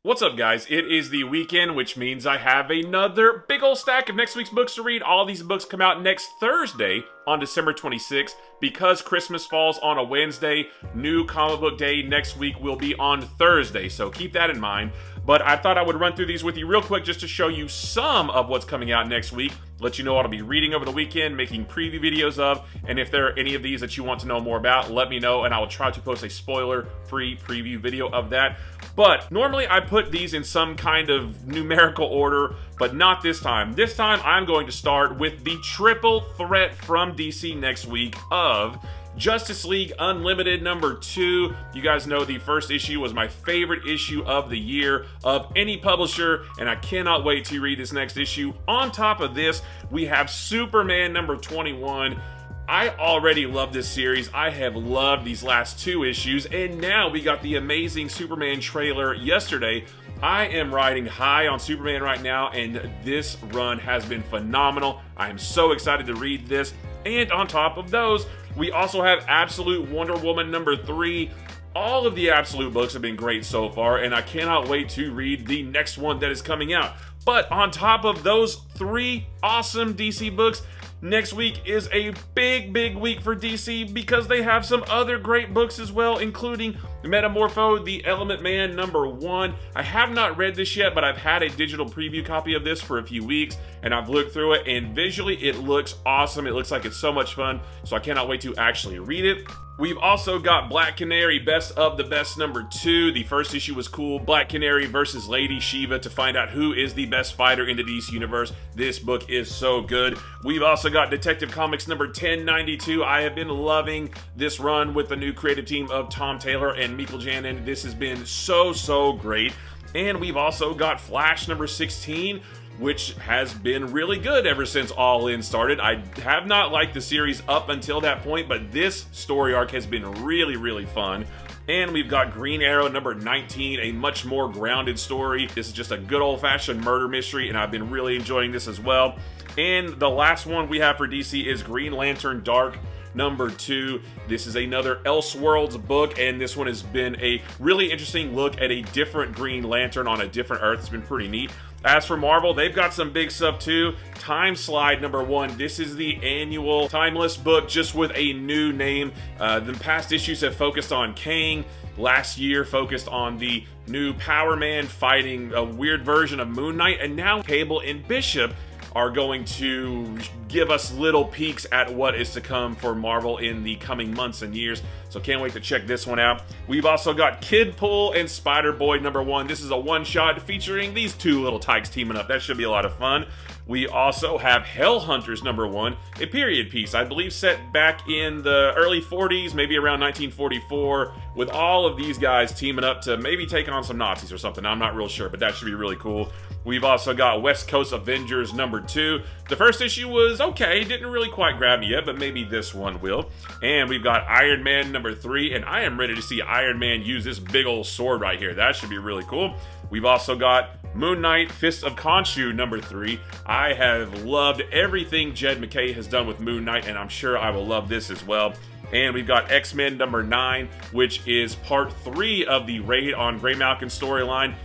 What's up, guys? It is the weekend, which means I have another big old stack of next week's books to read. All these books come out next Thursday on December 26th. Because Christmas falls on a Wednesday, New Comic Book Day next week will be on Thursday, so keep that in mind. But I thought I would run through these with you real quick just to show you some of what's coming out next week, let you know what I'll be reading over the weekend, making preview videos of, and if there are any of these that you want to know more about, let me know, and I will try to post a spoiler-free preview video of that. But normally I put these in some kind of numerical order, but not this time. This time I'm going to start with the triple threat from DC next week of Justice League Unlimited number 2. You guys know the first issue was my favorite issue of the year of any publisher, and I cannot wait to read this next issue. On top of this, we have Superman number 21. I already love this series. I have loved these last 2 issues, and now we got the amazing Superman trailer yesterday. I am riding high on Superman right now, and this run has been phenomenal. I am so excited to read this. And on top of those, we also have Absolute Wonder Woman number 3. All of the Absolute books have been great so far, and I cannot wait to read the next one that is coming out. But on top of those 3 awesome DC books, next week is a big week for DC because they have some other great books as well, including Metamorpho, the Element Man number 1. I have not read this yet, but I've had a digital preview copy of this for a few weeks, and I've looked through it, and visually it looks awesome. It looks like it's so much fun, so I cannot wait to actually read it. We've also got Black Canary Best of the Best number 2. The first issue was cool. Black Canary versus Lady Shiva to find out who is the best fighter in the DC universe. This book is so good. We've also got Detective Comics number 1092. I have been loving this run with the new creative team of Tom Taylor and Michael Janin. This has been so great. And we've also got Flash number 16, which has been really good ever since All In started. I have not liked the series up until that point, but this story arc has been really fun. And we've got Green Arrow number 19, a much more grounded story. This is just a good old-fashioned murder mystery, and I've been really enjoying this as well. And the last one we have for DC is Green Lantern Dark number 2. This is another Elseworlds book, and this one has been a really interesting look at a different Green Lantern on a different Earth. It's been pretty neat. As for Marvel, they've got some big stuff too. Time Slide number 1. This is the annual Timeless book, just with a new name. The past issues have focused on Kang. Last year focused on the new Power Man fighting a weird version of Moon Knight, and now Cable and Bishop are going to give us little peeks at what is to come for Marvel in the coming months and years. So can't wait to check this one out. We've also got Kidpool and Spider-Boy number 1. This is a one-shot featuring these 2 little tykes teaming up. That should be a lot of fun. We also have Hell Hunters number 1, a period piece, I believe set back in the early 40s, maybe around 1944, with all of these guys teaming up to maybe take on some Nazis or something. I'm not real sure, but that should be really cool. We've also got West Coast Avengers number 2. The first issue was okay, didn't really quite grab me yet, but maybe this one will. And we've got Iron Man number 3, and I am ready to see Iron Man use this big old sword right here. That should be really cool. We've also got Moon Knight, Fist of Khonshu number 3. I have loved everything Jed MacKay has done with Moon Knight, and I'm sure I will love this as well. And we've got X-Men number 9, which is part 3 of the Raid on Graymalkin storyline.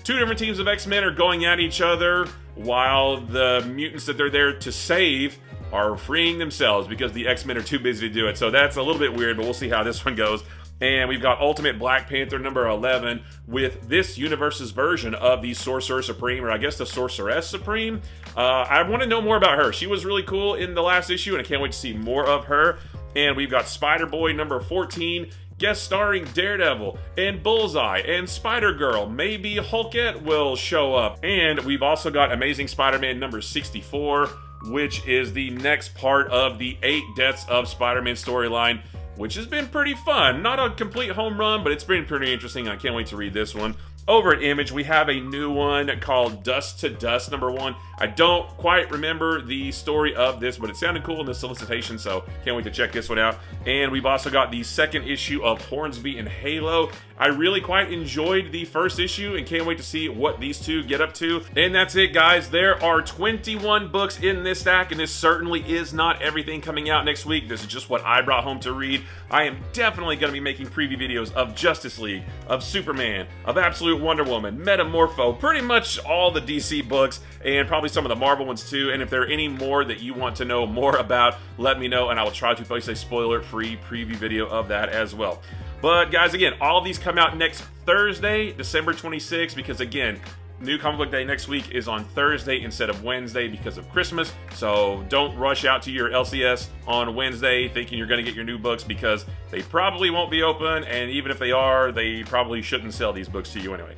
2 different teams of X-Men are going at each other while the mutants that they're there to save are freeing themselves because the X-Men are too busy to do it. So that's a little bit weird, but we'll see how this one goes. And we've got Ultimate Black Panther number 11 with this universe's version of the Sorcerer Supreme, or I guess the Sorceress Supreme. I want to know more about her. She was really cool in the last issue, and I can't wait to see more of her. And we've got Spider-Boy number 14, guest starring Daredevil and Bullseye and Spider-Girl. Maybe Hulkette will show up. And we've also got Amazing Spider-Man number 64, which is the next part of the 8 Deaths of Spider-Man storyline, which has been pretty fun. Not a complete home run, but it's been pretty interesting. I can't wait to read this one. Over at Image, we have a new one called Dust to Dust number 1. I don't quite remember the story of this, but it sounded cool in the solicitation, so can't wait to check this one out. And we've also got the second issue of Hornsby and Halo. I really quite enjoyed the first issue and can't wait to see what these two get up to. And that's it, guys. There are 21 books in this stack, and this certainly is not everything coming out next week. This is just what I brought home to read. I am definitely going to be making preview videos of Justice League, of Superman, of Absolute Wonder Woman, Metamorpho, pretty much all the DC books, and probably some of the Marvel ones too. And if there are any more that you want to know more about, let me know, and I will try to post a spoiler-free preview video of that as well. But guys, again, all of these come out next Thursday, December 26th, because again, New Comic Book Day next week is on Thursday instead of Wednesday because of Christmas. So don't rush out to your LCS on Wednesday thinking you're going to get your new books, because they probably won't be open, and even if they are, they probably shouldn't sell these books to you anyway.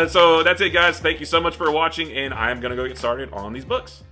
So that's it, guys. Thank you so much for watching, and I'm going to go get started on these books.